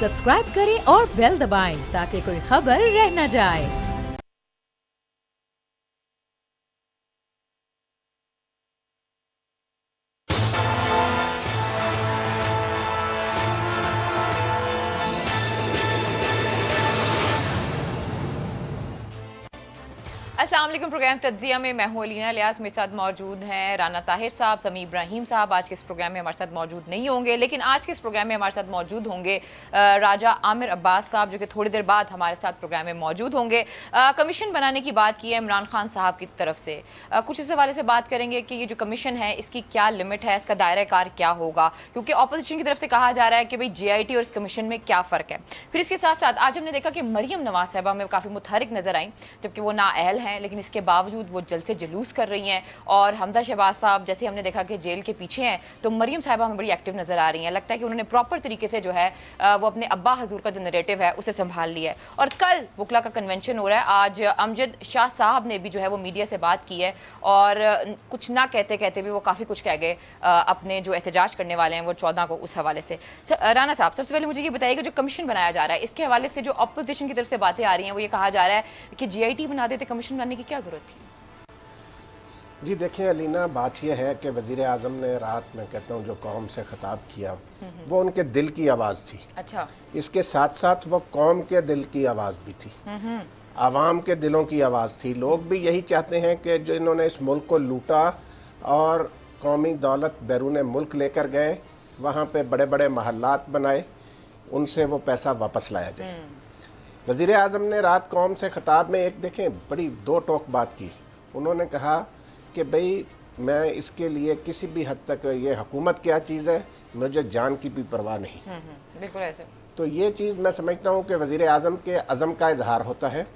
Subscribe करें और bell दबाएं ताकि कोई खबर रह न जाए। अस्सलाम वालेकुम। प्रोग्राम तज्जिया में मैं हूं अलीना लियास। मेरे साथ मौजूद हैं राना ताहिर साहब, समी इब्राहिम साहब। आज के इस प्रोग्राम में हमारे साथ मौजूद नहीं होंगे, लेकिन आज के इस प्रोग्राम में हमारे साथ मौजूद होंगे राजा आमिर अब्बास साहब, जो कि थोड़ी देर बाद हमारे साथ प्रोग्राम में मौजूद होंगे। कमीशन बनाने की बात की है इमरान खान साहब की तरफ से। कुछ इस हवाले से बात करेंगे कि ये जो कमीशन है इसकी क्या लिमिट है, इसका दायरा कार क्या होगा, क्योंकि अपोजिशन की तरफ से कहा जा रहा है कि भाई JIT और इस कमीशन में क्या फ़र्क है। फिर इसके साथ साथ आज हमने देखा कि मरियम नवाज साहबा में काफ़ी मुतहरिक नजर आई, जबकि वो नाअहल हैं, लेकिन इसके बावजूद वो जल्द से जुलूस कर रही हैं। और हमदा शहबाज साहब जैसे हमने देखा कि जेल के पीछे हैं, तो मरियम साहिबा हमें बड़ी एक्टिव नजर आ रही हैं। लगता है कि उन्होंने प्रॉपर तरीके से जो है वो अपने अब्बा हजूर का जो नरेटिव है उसे संभाल लिया है। और कल वकला का कन्वेंशन हो रहा है। आज अमजद शाह साहब ने भी जो है वो मीडिया से बात की है और कुछ ना कहते कहते भी वो काफ़ी कुछ कह गए अपने जो एहतजाज करने वाले हैं वो 14 को। उस हवाले से राना साहब, सबसे पहले मुझे ये बताइएगा, जो कमीशन बनाया जा रहा है इसके हवाले से जो अपोजिशन की तरफ से बातें आ रही हैं वो ये कहा जा रहा है कि JIT बना देते, कमीशन बनाने की क्या जरूरत थी? जी देखिए अलीना, बात यह है कि वज़ीर आज़म ने रात में कहता हूँ जो कौम से ख़िताब किया वो उनके दिल की आवाज़ थी। अच्छा। इसके साथ साथ वो कौम के दिल की आवाज़ भी थी, आवाम के दिलों की आवाज़ थी। लोग भी यही चाहते हैं कि जो इन्होंने इस मुल्क को लूटा और कौमी दौलत बैरून मुल्क लेकर गए, वहाँ पे बड़े बड़े महल्लात बनाए, उनसे वो पैसा वापस लाया जाए। वज़ीर आज़म ने रात कौम से ख़िताब में एक देखें बड़ी दो टोक बात की। उन्होंने कहा कि भाई मैं इसके लिए किसी भी हद तक, ये हुकूमत क्या चीज़ है, मुझे जान की भी परवाह नहीं। बिल्कुल ऐसे। तो ये चीज़ मैं समझता हूँ कि वज़ीर आज़म के अज़म का इजहार होता है।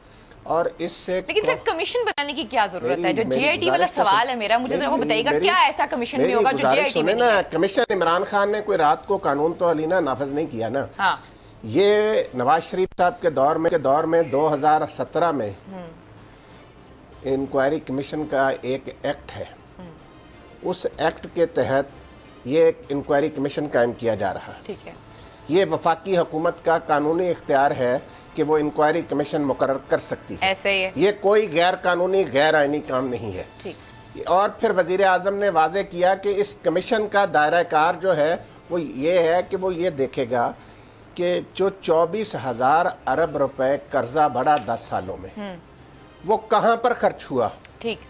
और इससे लेकिन सर कमीशन बनाने की क्या जरूरत है? जो JIT वाला सवाल है मेरा, मुझे जरा वो बताइएगा, क्या ऐसा कमीशन में होगा जो JIT में नहीं है? कमीशन इमरान खान ने कोई रात को कानून तो अलीना नाफिज नहीं किया ना। हाँ। ये नवाज शरीफ साहब के दौर में 2017 में इंक्वायरी कमीशन का एक एक्ट है, उस एक्ट के तहत ये एक इंक्वायरी कमीशन कायम किया जा रहा है। ठीक है। ये वफाकी हुकूमत का कानूनी इख्तियार है कि वो इंक्वायरी कमीशन मुकर्रर कर सकती है। ऐसे ही है। ये कोई गैर कानूनी गैर आईनी काम नहीं है। ठीक। और फिर वज़ीर आज़म ने वाज़े किया कि इस कमीशन का दायरा कार जो है वो ये है कि वो ये देखेगा कि जो 24,000 अरब रुपए कर्जा बढ़ा 10 सालों में वो कहाँ पर खर्च हुआ। ठीक।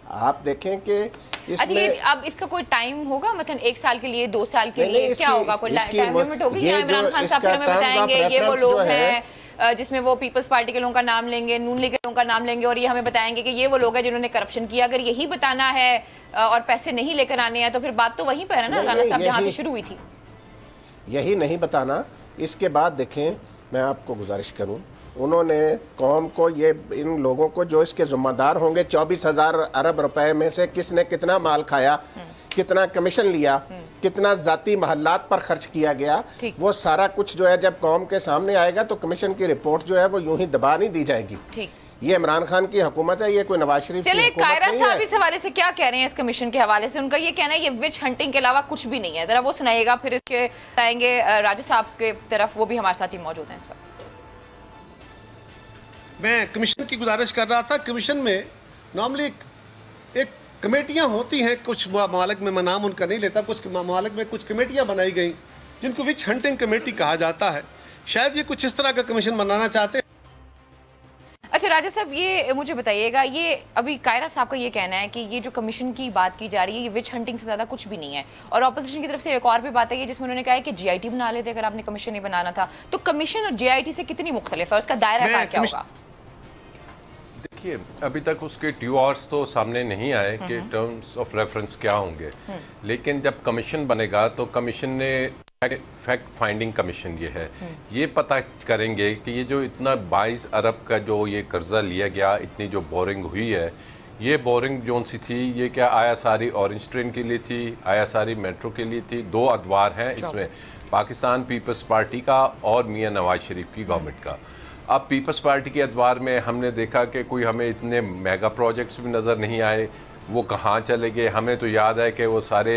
आप देखें कि अच्छा, ये अब इसका कोई टाइम होगा, मतलब 1 साल के लिए, 2 साल के लिए, क्या होगा? कोई टाइम लिमिट होगी या इमरान खान साहब फिर हमें बताएंगे ये वो लोग हैं जिसमें वो पीपल्स पार्टी के लोगों का नाम लेंगे, नून लीग के लोगों का नाम लेंगे और ये हमें बताएंगे कि ये वो लोग हैं जिन्होंने करप्शन किया? अगर यही बताना है और पैसे नहीं लेकर आने हैं तो फिर बात तो वहीं पर है ना राना साहब, जहाँ से शुरू हुई थी। यही नहीं बताना। इसके बाद देखें, मैं आपको गुजारिश करूं, उन्होंने कौम को, ये इन लोगों को जो इसके जिम्मेदार होंगे, 24,000 अरब रुपए में से किसने कितना माल खाया, कितना कमीशन लिया, कितना जाती महल्लात पर खर्च किया गया, वो सारा कुछ जो है जब कौम के सामने आएगा तो कमीशन की रिपोर्ट जो है वो यूं ही दबा नहीं दी जाएगी। ठीक। ये इमरान खान की हुकूमत है, ये कोई नवाज शरीफ की हुकूमत नहीं है। कायरा साहब इस हवाले से क्या कह रहे हैं? इस कमीशन के हवाले से उनका ये कहना है ये विच हंटिंग के अलावा कुछ भी नहीं है। जरा वो सुनाइएगा, फिर इसके बताएंगे राजा साहब के तरफ, वो भी हमारे साथ ही मौजूद हैं इस वक्त। मैं कमीशन की गुजारिश कर रहा था। कमीशन में नॉर्मली एक कमेटियां होती हैं, कुछ ममालिक में, मैं नाम उनका नहीं लेता, कुछ ममालिक में कुछ कमेटियां बनाई गई जिनको विच हंटिंग कमेटी कहा जाता है। शायद ये कुछ इस तरह का कमीशन बनाना चाहते हैं। अच्छा राजा साहब, ये मुझे बताइएगा, ये अभी कायरा साहब का ये कहना है कि ये जो कमीशन की बात की जा रही है ये विच हंटिंग से ज़्यादा कुछ भी नहीं है, और अपोजिशन की तरफ से एक और भी बात है जिसमें उन्होंने कहा है कि JIT बना लेते अगर आपने कमीशन नहीं बनाना था। तो कमीशन और JIT से कितनी मुख्तलिफ है, उसका दायरा क्या होगा? देखिए, अभी तक उसके ट्यूआर्स तो सामने नहीं आए कि टर्म्स ऑफ रेफरेंस क्या होंगे, लेकिन जब कमीशन बनेगा तो कमीशन ने फैक्ट फाइंडिंग कमीशन ये पता करेंगे कि ये जो इतना 22 अरब का जो ये कर्जा लिया गया, इतनी जो बोरिंग हुई है, ये बोरिंग जोन सी थी, ये क्या आया सारी ऑरेंज ट्रेन के लिए थी, आया सारी मेट्रो के लिए थी। 2 अदवार हैं इसमें, पाकिस्तान पीपल्स पार्टी का और मियां नवाज शरीफ की गवर्नमेंट का। अब पीपल्स पार्टी के अदवार में हमने देखा कि कोई हमें इतने मेगा प्रोजेक्ट्स भी नज़र नहीं आए, वो कहाँ चले गए। हमें तो याद है कि वो सारे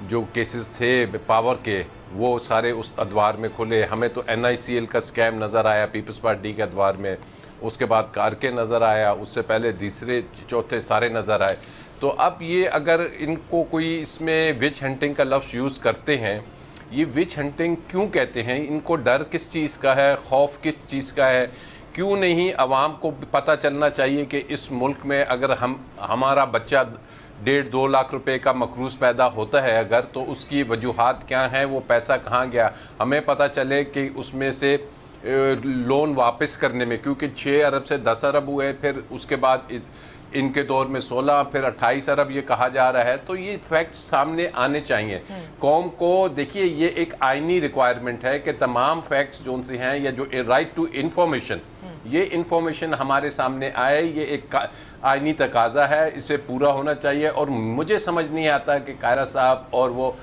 जो केसेस थे पावर के, वो सारे उस अदवार में खुले। हमें तो NICL का स्कैम नज़र आया पीपल्स पार्टी के अदवार में, उसके बाद कारके नज़र आया, उससे पहले तीसरे चौथे सारे नज़र आए। तो अब ये अगर इनको कोई इसमें विच हंटिंग का लफ्ज़ यूज़ करते हैं, ये विच हंटिंग क्यों कहते हैं? इनको डर किस चीज़ का है, खौफ किस चीज़ का है? क्यों नहीं आवाम को पता चलना चाहिए कि इस मुल्क में अगर हमारा बच्चा 1.5-2 लाख रुपए का मकरूज़ पैदा होता है अगर, तो उसकी वजूहात क्या हैं, वो पैसा कहाँ गया, हमें पता चले कि उसमें से लोन वापस करने में, क्योंकि 6 अरब से 10 अरब हुए, फिर उसके बाद इनके दौर में 16, फिर 28 अरब ये कहा जा रहा है। तो ये फैक्ट सामने आने चाहिए कौम को। देखिए, ये एक आईनी रिक्वायरमेंट है कि तमाम फैक्ट्स जो से हैं, या जो राइट टू इंफॉर्मेशन, ये इंफॉर्मेशन हमारे सामने आए, ये एक आईनी तकाजा है, इसे पूरा होना चाहिए। और मुझे समझ नहीं आता कि कायरा साहब और वो,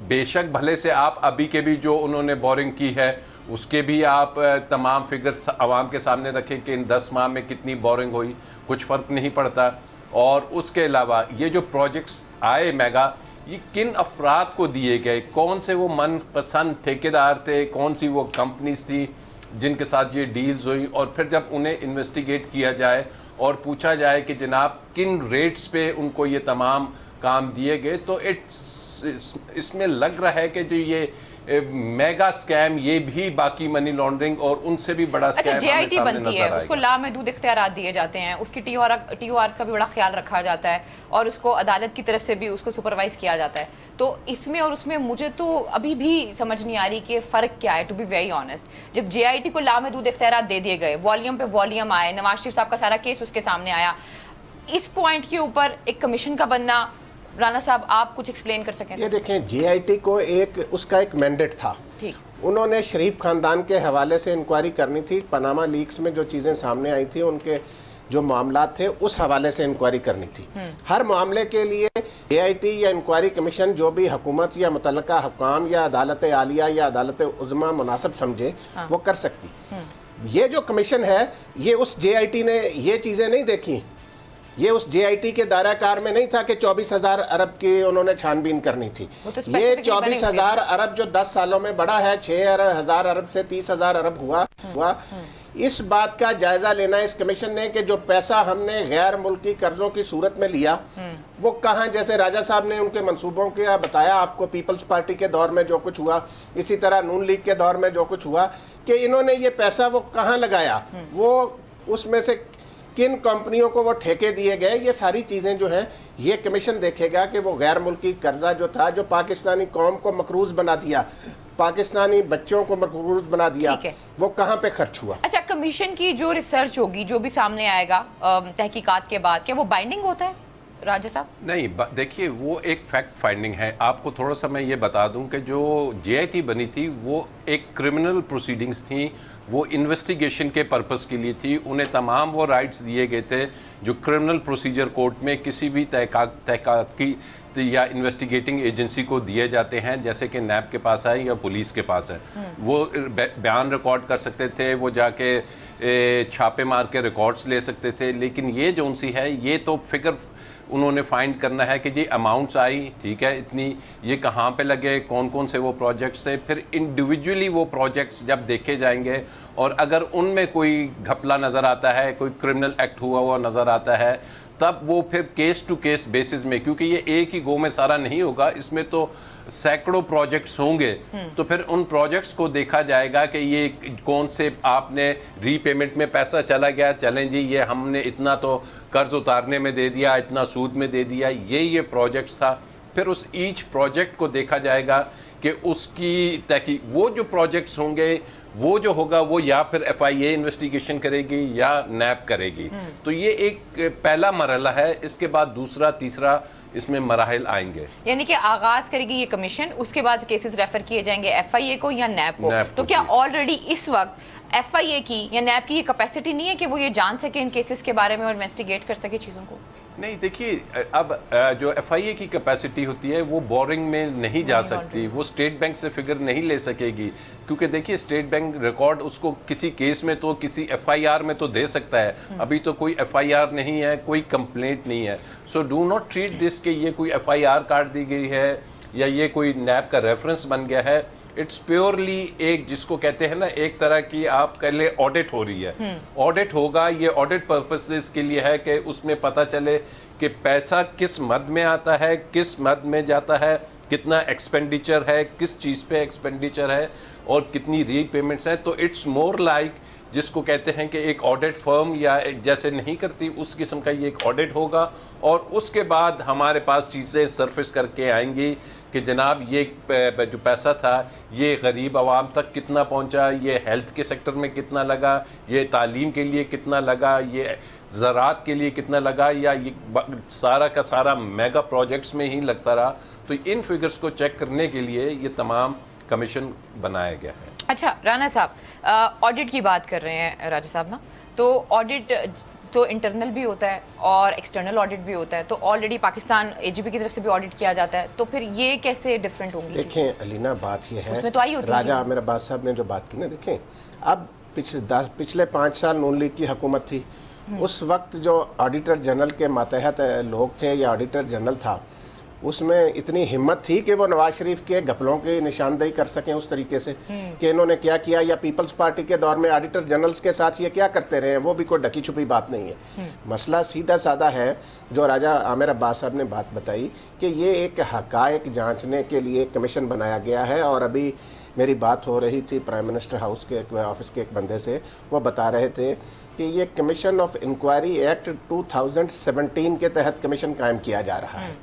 बेशक भले से आप अभी के भी जो उन्होंने बोरिंग की है उसके भी आप तमाम फिगर्स आवाम के सामने रखें कि इन 10 माह में कितनी बोरिंग हुई, कुछ फ़र्क नहीं पड़ता। और उसके अलावा ये जो प्रोजेक्ट्स आए मेगा, ये किन अफराद को दिए गए, कौन से वो मनपसंद ठेकेदार थे, कौन सी वो कंपनीज थी जिनके साथ ये डील्स हुई, और फिर जब उन्हें इन्वेस्टिगेट किया जाए और पूछा जाए कि जनाब किन रेट्स पे उनको ये तमाम काम दिए गए, तो इसमें लग रहा है कि जो ये मेगा स्कैम, ये भी बाकी मनी लॉन्ड्रिंग और उनसे भी बड़ा स्कैम। अच्छा, JIT बनती है, उसको लामहदूद इख्तियारात दिए जाते हैं, उसकी TORs का भी बड़ा ख्याल रखा जाता है, और उसको अदालत की तरफ से भी उसको सुपरवाइज किया जाता है। तो इसमें और उसमें मुझे तो अभी भी समझ नहीं आ रही कि फ़र्क क्या है, टू बी वेरी ऑनेस्ट। जब JIT को लामहदूद इख्तियारात दे दिए गए, वॉल्यूम पे वॉल्यूम आए, नवाज शरीफ साहब का सारा केस उसके सामने आया, इस पॉइंट के ऊपर एक कमीशन का बनना, राना साहब आप कुछ एक्सप्लेन कर सकें? ये देखें, JIT को उसका एक मैंडेट था। ठीक, उन्होंने शरीफ खानदान के हवाले से इंक्वायरी करनी थी, पनामा लीक्स में जो चीज़ें सामने आई थी, उनके जो मामला थे उस हवाले से इंक्वायरी करनी थी। हर मामले के लिए JIT या इंक्वायरी कमीशन जो भी हुकूमत या मुतल्लका हुकाम या अदालत आलिया या अदालत उज़्मा मुनासिब समझे वो कर सकती। ये जो कमीशन है, ये उस JIT ने ये चीज़ें नहीं देखी, ये उस JIT के दायराकार में नहीं था कि 24,000 अरब की उन्होंने छानबीन करनी थी। ये 24,000 अरब जो 10 सालों में बढ़ा है, 6,000 अरब से 30,000 अरब हुआ। इस बात का जायजा लेना इस कमीशन ने कि जो पैसा हमने गैर मुल्की कर्जों की सूरत में लिया वो कहाँ, जैसे राजा साहब ने उनके मंसूबों के बताया आपको, पीपल्स पार्टी के दौर में जो कुछ हुआ, इसी तरह नून लीग के दौर में जो कुछ हुआ, कि इन्होंने ये पैसा वो कहाँ लगाया, वो उसमें से किन कंपनियों को वो ठेके दिए गए, ये सारी चीज़ें जो हैं ये कमीशन देखेगा कि वो गैर मुल्की कर्जा जो था, जो पाकिस्तानी कौम को मकरूज बना दिया, पाकिस्तानी बच्चों को मकरूज बना दिया, वो कहाँ पे खर्च हुआ। अच्छा, कमीशन की जो रिसर्च होगी, जो भी सामने आएगा तहकीकात के बाद, क्या वो बाइंडिंग होता है राजा साहब? नहीं, देखिए वो एक फैक्ट फाइंडिंग है। आपको थोड़ा सा मैं ये बता दूं कि जो JIT बनी थी वो एक क्रिमिनल प्रोसीडिंग्स थी, वो इन्वेस्टिगेशन के पर्पस के लिए थी। उन्हें तमाम वो राइट्स दिए गए थे जो क्रिमिनल प्रोसीजर कोर्ट में किसी भी तहकीकी या इन्वेस्टिगेटिंग एजेंसी को दिए जाते हैं, जैसे कि नैब के पास है या पुलिस के पास है। वो बयान रिकॉर्ड कर सकते थे, वो जाके छापे मार के रिकॉर्ड्स ले सकते थे। लेकिन ये जो सी है, ये तो फिगर उन्होंने फाइंड करना है कि जी अमाउंट्स आई, ठीक है, इतनी, ये कहाँ पे लगे, कौन कौन से वो प्रोजेक्ट्स थे। फिर इंडिविजुअली वो प्रोजेक्ट्स जब देखे जाएंगे और अगर उनमें कोई घपला नज़र आता है, कोई क्रिमिनल एक्ट हुआ नज़र आता है, तब वो फिर केस टू केस बेसिस में, क्योंकि ये एक ही गो में सारा नहीं होगा, इसमें तो सैकड़ों प्रोजेक्ट्स होंगे, तो फिर उन प्रोजेक्ट्स को देखा जाएगा कि ये कौन से आपने रीपेमेंट में पैसा चला गया, चलें जी ये हमने इतना तो कर्ज उतारने में दे दिया, इतना सूद में दे दिया, ये प्रोजेक्ट्स था। फिर उस ईच प्रोजेक्ट को देखा जाएगा कि उसकी तहकीक, वो जो प्रोजेक्ट्स होंगे वो जो होगा वो या फिर FIA इन्वेस्टिगेशन करेगी या नैब करेगी। तो ये एक पहला मरहला है, इसके बाद दूसरा तीसरा इसमें मराहिल आएंगे। यानी कि आगाज करेगी ये कमीशन, उसके बाद केसेस रेफर किए जाएंगे FIA को या नैब को। तो क्या ऑलरेडी इस वक्त FIA की या नैब की ये कैपेसिटी नहीं है कि वो ये जान सके इन केसेस के बारे में और इन्वेस्टिगेट कर सके चीज़ों को? नहीं, देखिए अब जो FIA की कैपेसिटी होती है वो बोरिंग में नहीं जा सकती, वो स्टेट बैंक से फिगर नहीं ले सकेगी, क्योंकि देखिए स्टेट बैंक रिकॉर्ड उसको किसी केस में तो किसी FIR में तो दे सकता है, अभी तो कोई FIR नहीं है, कोई कंप्लेंट नहीं है। So do not treat this कि ये कोई FIR काट दी गई है या ये कोई नैब का रेफरेंस बन गया है। इट्स प्योरली एक जिसको कहते हैं ना, एक तरह की आप कह ले ऑडिट हो रही है। ऑडिट होगा, ये ऑडिट पर्पसेस के लिए है कि उसमें पता चले कि पैसा किस मद में आता है, किस मद में जाता है, कितना एक्सपेंडिचर है, किस चीज़ पे एक्सपेंडिचर है और कितनी रीपेमेंट्स हैं। तो इट्स मोर लाइक जिसको कहते हैं कि एक ऑडिट फर्म या जैसे नहीं करती उस किस्म का ये एक ऑडिट होगा, और उसके बाद हमारे पास चीज़ें सरफेस करके आएंगी कि जनाब ये जो पैसा था ये गरीब आवाम तक कितना पहुंचा, ये हेल्थ के सेक्टर में कितना लगा, ये तालीम के लिए कितना लगा, ये ज़राअत के लिए कितना लगा, या ये सारा का सारा मेगा प्रोजेक्ट्स में ही लगता रहा। तो इन फिगर्स को चेक करने के लिए ये तमाम कमीशन बनाया गया है। अच्छा राना साहब, ऑडिट की बात कर रहे हैं राजा साहब ना, तो ऑडिट तो इंटरनल भी होता है और एक्सटर्नल ऑडिट भी होता है। तो ऑलरेडी पाकिस्तान एजीपी की तरफ से भी ऑडिट किया जाता है, तो फिर ये कैसे डिफरेंट होंगी? देखें अलीना, बात ये है, उसमें तो आई होती राजा आमिर अब्बास साहब ने जो बात की ना, देखें अब पिछले 5 साल नून लीग की हुकूमत थी, उस वक्त जो ऑडिटर जनरल के मातहत लोग थे या ऑडिटर जनरल था, उसमें इतनी हिम्मत थी कि वो नवाज शरीफ के घपलों की निशानदेही कर सकें उस तरीके से कि इन्होंने क्या किया, या पीपल्स पार्टी के दौर में ऑडिटर जनरल्स के साथ ये क्या करते रहे, वो भी कोई ढकी छुपी बात नहीं है। मसला सीधा साधा है जो राजा आमिर अब्बास साहब ने बात बताई कि ये एक हकायक जांचने के लिए कमीशन बनाया गया है। और अभी मेरी बात हो रही थी प्राइम मिनिस्टर हाउस के ऑफिस के एक बंदे से, वो बता रहे थे कि ये कमीशन ऑफ इंक्वायरी एक्ट 2017 के तहत कमीशन कायम किया जा रहा है।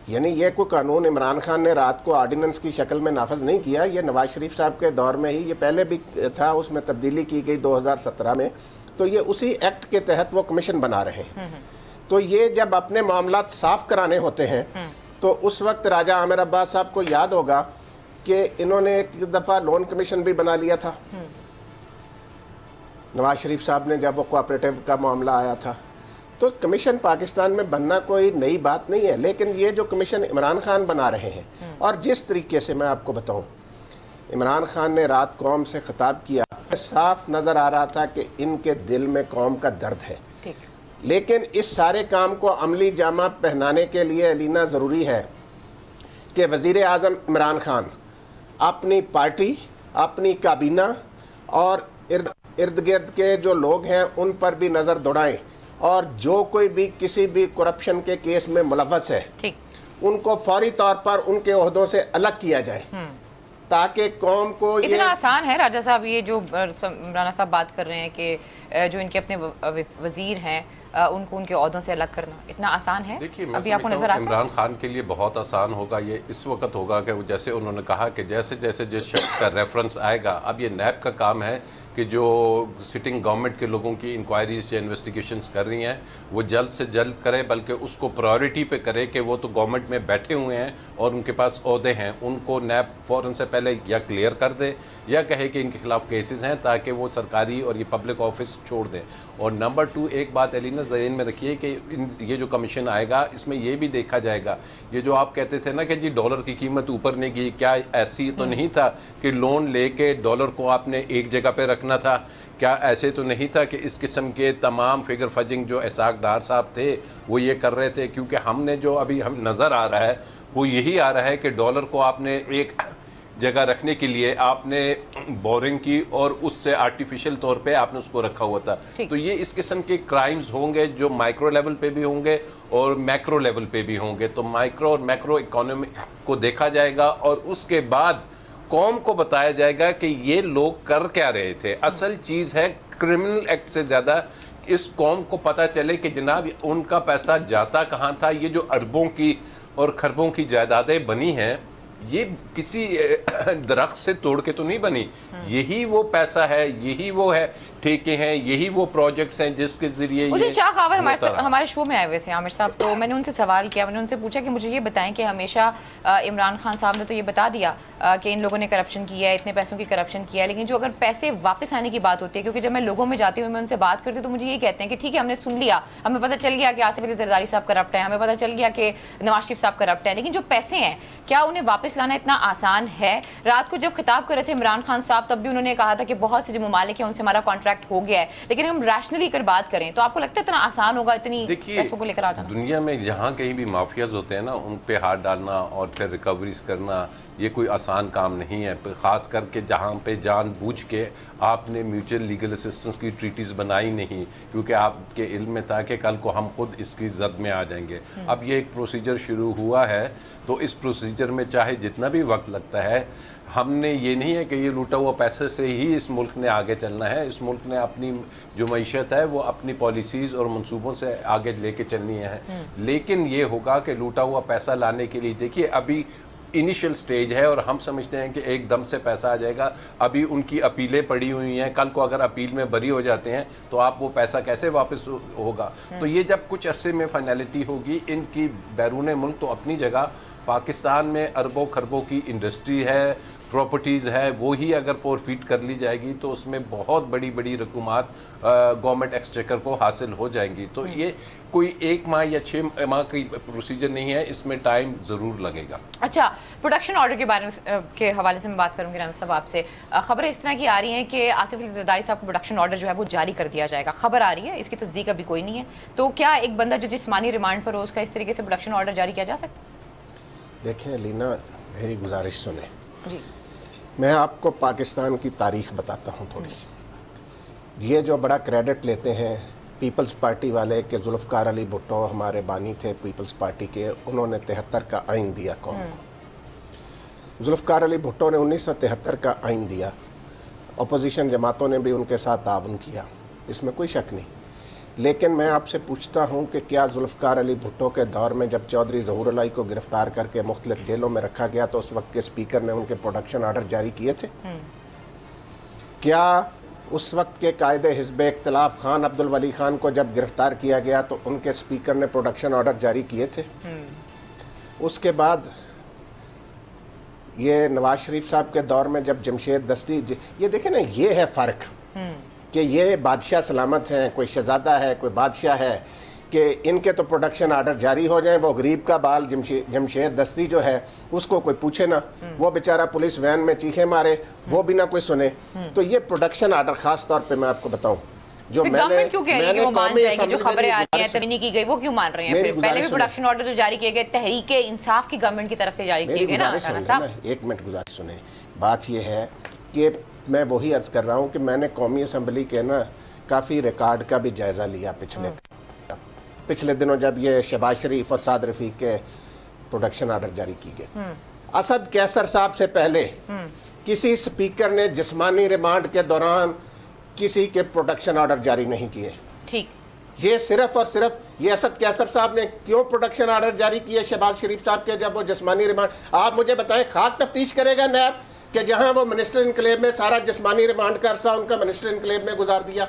यानी ये कोई कानून इमरान खान ने रात को ऑर्डिनेंस की शक्ल में नाफज नहीं किया, ये नवाज शरीफ साहब के दौर में ही, ये पहले भी था, उसमें तब्दीली की गई 2017 में, तो ये उसी एक्ट के तहत वो कमीशन बना रहे हैं। तो ये जब अपने मामलात साफ कराने होते हैं तो उस वक्त राजा आमिर अब्बास साहब को याद होगा कि इन्होंने एक दफ़ा लोन कमीशन भी बना लिया था नवाज शरीफ साहब ने, जब वो कोऑपरेटिव का मामला आया था। तो कमीशन पाकिस्तान में बनना कोई नई बात नहीं है, लेकिन ये जो कमीशन इमरान खान बना रहे हैं, और जिस तरीके से मैं आपको बताऊं, इमरान खान ने रात कौम से खिताब किया, साफ नज़र आ रहा था कि इनके दिल में कौम का दर्द है। लेकिन इस सारे काम को अमली जामा पहनाने के लिए अलीना ज़रूरी है कि वज़ीर आज़म इमरान खान अपनी पार्टी, अपनी काबीना और इर्द गिर्द के जो लोग हैं उन पर भी नज़र दौड़ाएं, और जो कोई भी किसी भी करप्शन के केस में मुलव्वस है उनको फौरी तौर पर उनके ओहदों से अलग किया जाए, ताकि कौम को इतना ये आसान है राजा साहब, ये जो राना साहब बात कर रहे हैं कि जो इनके अपने वजीर हैं उनको उनके ओहदों से अलग करना इतना आसान है? देखिए, अभी आपको नजर आता है इमरान खान के लिए बहुत आसान होगा। ये इस वक्त होगा कि जैसे उन्होंने कहा कि जैसे जैसे जिस शख्स का रेफरेंस आएगा, अब ये नैब का काम है कि जो सिटिंग गवर्नमेंट के लोगों की इंक्वायरीज या इन्वेस्टिगेशंस कर रही हैं वो जल्द से जल्द करे, बल्कि उसको प्रायोरिटी पे करे कि वो तो गवर्नमेंट में बैठे हुए हैं और उनके पास ओहदे हैं, उनको नैब फ़ौरन से पहले या क्लियर कर दे या कहे कि इनके खिलाफ केसेस हैं, ताकि वो सरकारी और ये पब्लिक ऑफिस छोड़ दें। और नंबर 2, एक बात एलिना ज़हन में रखिए कि ये जो कमीशन आएगा इसमें ये भी देखा जाएगा, ये जो आप कहते थे ना कि जी डॉलर की कीमत ऊपर नहीं गई, क्या ऐसी तो नहीं था कि लोन लेके डॉलर को आपने एक जगह पे रखना था? क्या ऐसे तो नहीं था कि इस किस्म के तमाम फिगर फजिंग जो इसाक डार साहब थे वो ये कर रहे थे? क्योंकि हमने जो अभी हम नज़र आ रहा है वो यही आ रहा है कि डॉलर को आपने एक जगह रखने के लिए आपने बोरिंग की और उससे आर्टिफिशियल तौर पे आपने उसको रखा हुआ था। तो ये इस किस्म के क्राइम्स होंगे जो माइक्रो लेवल पे भी होंगे और मैक्रो लेवल पे भी होंगे। तो माइक्रो और मैक्रो इकोनॉमी को देखा जाएगा और उसके बाद कौम को बताया जाएगा कि ये लोग कर क्या रहे थे। असल चीज़ है क्रिमिनल एक्ट से ज़्यादा इस कौम को पता चले कि जनाब उनका पैसा जाता कहाँ था। ये जो अरबों की और खरबों की जायदादें बनी हैं ये किसी दरख्त से तोड़ के तो नहीं बनी, यही वो पैसा है, यही वो है ठेके हैं, यही वो प्रोजेक्ट्स हैं जिसके जरिए ये शाह खावर हमारे शो में आए हुए थे आमिर साहब। तो मैंने उनसे सवाल किया, मैंने उनसे पूछा कि मुझे ये बताएं कि हमेशा इमरान खान साहब ने तो ये बता दिया कि इन लोगों ने करप्शन किया है, इतने पैसों की करप्शन किया है, लेकिन जो अगर पैसे वापस आने की बात होती है, क्योंकि जब मैं लोगों में जाती हूँ, मैं उनसे बात करती हूँ, तो मुझे ये कहते हैं कि ठीक है हमने सुन लिया, हमें पता चल गया कि आसिफ अली जरदारी साहब करप्ट हैं, हमें पता चल गया कि नवाज शरीफ साहब करप्ट हैं, लेकिन जो पैसे हैं क्या उन्हें वापस लाना इतना आसान है? रात को जब खिताब कर रहे थे इमरान खान साहब तब भी उन्होंने कहा था कि बहुत से जो ममालिक हैं उनसे हमारा कॉन्ट्रैक्ट कॉन्ट्रैक्ट हो गया है, लेकिन हम रैशनली अगर बात करें तो आपको लगता है इतना आसान होगा इतनी पैसों को लेकर आ जाना? दुनिया में जहाँ कहीं भी माफियाज होते हैं ना, उन पे हाथ डालना और फिर रिकवरीज करना ये कोई आसान काम नहीं है। ख़ास करके जहाँ पे जानबूझ के आपने म्यूचुअल लीगल असिस्टेंस की ट्रीटीज़ बनाई नहीं, क्योंकि आपके इल्म में था कि कल को हम खुद इसकी जद में आ जाएंगे। अब ये एक प्रोसीजर शुरू हुआ है, तो इस प्रोसीजर में चाहे जितना भी वक्त लगता है, हमने ये नहीं है कि ये लूटा हुआ पैसे से ही इस मुल्क ने आगे चलना है। इस मुल्क ने अपनी जो मईशत है वो अपनी पॉलिसीज़ और मंसूबों से आगे लेके चलनी है। लेकिन ये होगा कि लूटा हुआ पैसा लाने के लिए, देखिए अभी इनिशियल स्टेज है और हम समझते हैं कि एकदम से पैसा आ जाएगा। अभी उनकी अपीलें पड़ी हुई हैं, कल को अगर अपील में बरी हो जाते हैं तो आप वो पैसा कैसे वापस होगा? तो ये जब कुछ अरसे में फाइनलिटी होगी इनकी बैरून मुल्क, तो अपनी जगह पाकिस्तान में अरबों खरबों की इंडस्ट्री है, प्रॉपर्टीज़ है, वो ही अगर फोरफीट कर ली जाएगी तो उसमें बहुत बड़ी बड़ी रकूमात गवर्नमेंट एक्सचेकर को हासिल हो जाएंगी। तो ये कोई 1 माह या 6 माह की प्रोसीजर नहीं है, इसमें टाइम ज़रूर लगेगा। अच्छा, प्रोडक्शन ऑर्डर के बारे में के हवाले से मैं बात करूंगी राना साहब आपसे। खबरें इस तरह की आ रही हैं कि आसिफ अली जरदारी साहब को प्रोडक्शन ऑर्डर जो है वो जारी कर दिया जाएगा। खबर आ रही है, इसकी तस्दीक अभी कोई नहीं है। तो क्या एक बंदा जो जिस्मानी रिमांड पर हो उसका इस तरीके से प्रोडक्शन ऑर्डर जारी किया जा सकता है? देखें लीना, मेरी गुजारिश सुने जी। मैं आपको पाकिस्तान की तारीख बताता हूँ थोड़ी। ये जो बड़ा क्रेडिट लेते हैं पीपल्स पार्टी वाले के जुल्फ़कार अली भुट्टो हमारे बानी थे पीपल्स पार्टी के, उन्होंने 73 का आइन दिया कौम को। जुल्फ़कार अली भुट्टो ने 1973 का आइन दिया, अपोजिशन जमातों ने भी उनके साथ ताउन किया, इसमें कोई शक नहीं। लेकिन मैं आपसे पूछता हूँ कि क्या जुल्फ़कार अली भुट्टो के दौर में जब चौधरी ज़हूर अलाई को गिरफ़्तार करके मुख्तलिफ जेलों में रखा गया तो उस वक्त के स्पीकर ने उनके प्रोडक्शन ऑर्डर जारी किए थे? क्या उस वक्त के कायदे हिज़्ब इख्तिलाफ खान अब्दुल वली खान को जब गिरफ़्तार किया गया तो उनके स्पीकर ने प्रोडक्शन ऑर्डर जारी किए थे? उसके बाद ये नवाज शरीफ साहब के दौर में जब जमशेद दस्ती, ये देखें ना, ये है फ़र्क कि ये बादशाह सलामत हैं, कोई शहजादा है, कोई बादशाह है, कि इनके तो प्रोडक्शन ऑर्डर जारी हो जाए, वो गरीब का बाल जमशेद दस्ती जो है उसको कोई पूछे ना, वो बेचारा पुलिस वैन में चीखे मारे, वो भी ना कोई सुने। तो ये प्रोडक्शन ऑर्डर खास तौर पे मैं आपको बताऊं जो मैंने क्यों कह रही है कि वो मान जाएगी? जो खबरें आ रही हैं तभी नहीं की गई, वो क्यों मान रहे हैं? पहले भी प्रोडक्शन ऑर्डर जो जारी किए गए तहरीक इंसाफ की गवर्नमेंट की तरफ से जारी किए गए ना राना साहब। 1 मिनट गुजारिश सुने। बात ये है कि मैं वही अर्ज कर रहा हूँ कि मैंने कौमी असम्बली के ना काफ़ी रिकॉर्ड का भी जायज़ा लिया पिछले दिनों जब ये शहबाज शरीफ और साद रफ़ीक के प्रोडक्शन ऑर्डर जारी किए गए। असद कैसर साहब से पहले किसी स्पीकर ने जिस्मानी रिमांड के दौरान किसी के प्रोडक्शन ऑर्डर जारी नहीं किए। ठीक, ये सिर्फ और सिर्फ ये असद कैसर साहब ने क्यों प्रोडक्शन ऑर्डर जारी किए शहबाज शरीफ साहब के जब वो जिस्मानी रिमांड, आप मुझे बताएं, खाक तफ्तीश करेगा नैब कि जहां वो मिनिस्टर इनकलेब में सारा जिस्मानी रिमांड का अरसा उनका मिनिस्टर इनकलेब में गुजार दिया।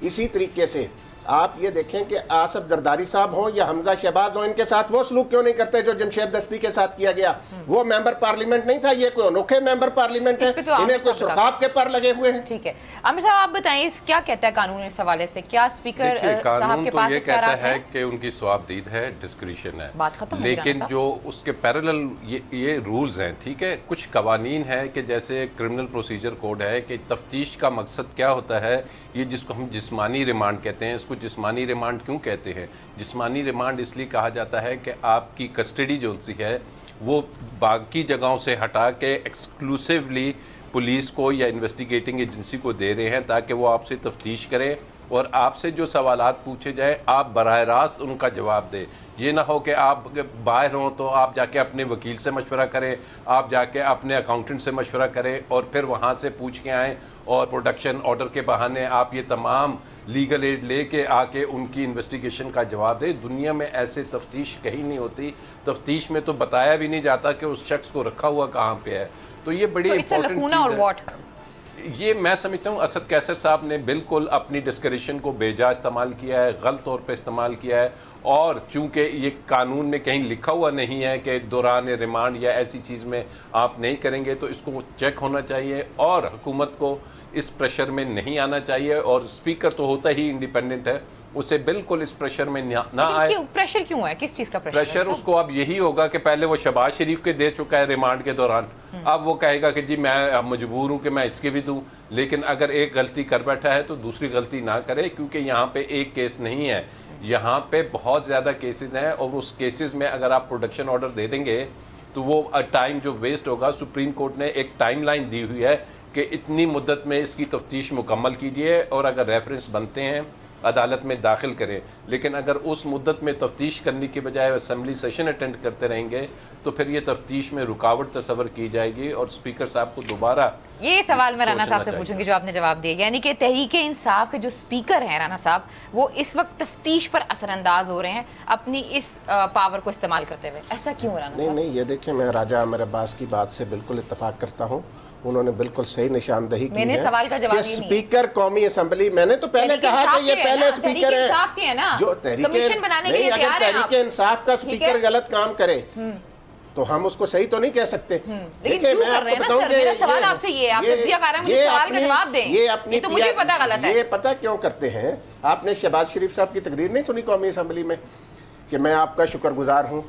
इसी तरीके से आप ये देखें कि आसिफ जरदारी साहब हों या हमजा शहबाज हों, इनके साथ वो सलूक क्यों नहीं करते जो जमशेद दस्ती के साथ किया गया? वो मेंबर पार्लियामेंट नहीं था, ये कोई अनोखे मेंबर पार्लियामेंट है, इन्हें कोई सुर्खाब के पर लगे हुए हैं। ठीक है, आमिर साहब आप बताएं क्या कहता है कानून इस हवाले से? क्या स्पीकर साहब के पास ये कहता है कि उनकी स्वाबदीद है, डिस्क्रिशन है, बात खत्म। लेकिन जो उसके पैरेलल ये रूल्स हैं, ठीक है, कुछ कवानीन है कि जैसे क्रिमिनल प्रोसीजर कोड है कि तफ्तीश का मकसद क्या होता है, ये जिसको हम जिस्मानी रिमांड कहते हैं, इसको जिस्मानी रिमांड क्यों कहते हैं? जिस्मानी रिमांड इसलिए कहा जाता है कि आपकी कस्टडी जो सी है वो बाकी जगहों से हटा के एक्सक्लूसिवली पुलिस को या इन्वेस्टिगेटिंग एजेंसी को दे रहे हैं ताकि वो आपसे तफ्तीश करें और आपसे जो सवालात पूछे जाए आप बराह रास्त उनका जवाब दें। ये ना हो कि आप बाहर हों तो आप जाके अपने वकील से मशवरा करें, आप जाके अपने अकाउंटेंट से मशवरा करें और फिर वहाँ से पूछ के आएँ और प्रोडक्शन ऑर्डर के बहाने आप ये तमाम लीगल एड लेके आके उनकी इन्वेस्टिगेशन का जवाब दें। दुनिया में ऐसे तफ्तीश कहीं नहीं होती। तफ्तीश में तो बताया भी नहीं जाता कि उस शख्स को रखा हुआ कहाँ पे है। तो ये बड़ी इंपॉर्टेंट चीज़ है। ये मैं समझता हूँ असद कैसर साहब ने बिल्कुल अपनी डिस्क्रिशन को बेजा इस्तेमाल किया है, गलत तौर पे इस्तेमाल किया है, और चूंकि ये कानून में कहीं लिखा हुआ नहीं है कि दौरान रिमांड या ऐसी चीज़ में आप नहीं करेंगे, तो इसको चेक होना चाहिए और हुकूमत को इस प्रेशर में नहीं आना चाहिए। और स्पीकर तो होता ही इंडिपेंडेंट है, उसे बिल्कुल इस प्रेशर में ना आए। प्रेशर क्यों है? किस चीज़ का प्रेशर? उसको अब यही होगा कि पहले वो शहबाज शरीफ के दे चुका है रिमांड के दौरान, अब वो कहेगा कि जी मैं मजबूर हूँ कि मैं इसके भी दूँ। लेकिन अगर एक गलती कर बैठा है तो दूसरी गलती ना करे, क्योंकि यहाँ पे एक केस नहीं है, यहाँ पे बहुत ज़्यादा केसेस हैं और उस केसेस में अगर आप प्रोडक्शन ऑर्डर दे देंगे तो वो टाइम जो वेस्ट होगा, सुप्रीम कोर्ट ने एक टाइमलाइन दी हुई है कि इतनी मुद्दत में इसकी तफ्तीश मुकम्मल कीजिए और अगर रेफरेंस बनते हैं अदालत में दाखिल करें। लेकिन अगर उस मुद्दत में तफ्तीश करने के बजाय असेंबली सेशन अटेंड करते रहेंगे तो फिर ये तफ्तीश में रुकावट तस्वर की जाएगी और स्पीकर साहब को दोबारा ये सवाल मैं राना साहब से चाहिए। पूछूंगी जो आपने जवाब दिया, यानी कि तहरीके इंसाफ के जो स्पीकर हैं राना साहब, वो इस वक्त तफ्तीश पर असरअंदाज हो रहे हैं अपनी इस पावर को इस्तेमाल करते हुए। ऐसा क्यों राना नहीं साहब? नहीं, ये देखिए, मैं राजा आमिर अब्बास की बात से बिल्कुल इत्तेफाक करता हूँ। उन्होंने बिल्कुल सही निशानदही की मैंने है सवाल का जवाब कि ये नहीं है। स्पीकर कौमी असेंबली, मैंने तो पहले तहरीके कहा इंसाफ कि ये के है पहले ना, स्पीकर तहरीके है इंसाफ के है ना, जो तहरीके कमीशन बनाने के लिए नहीं, अगर तैयार हैं आप। तहरीके इंसाफ का ठीक स्पीकर है। गलत काम करे तो हम उसको सही तो नहीं कह सकते। लेकिन क्यों कर रहे हैं ना सर? मेरा सवाल आपसे ये है, आप तज्जिया कर रहे हैं, मुझे सवाल का जवाब दें। ये अपनी ये तो मुझे पता गलत है। ये पता क्यों करते हैं? आपने शहबाज शरीफ साहब की तकरीर नहीं सुनी कौमी असेंबली में कि मैं आपका शुक्रगुजार हूँ?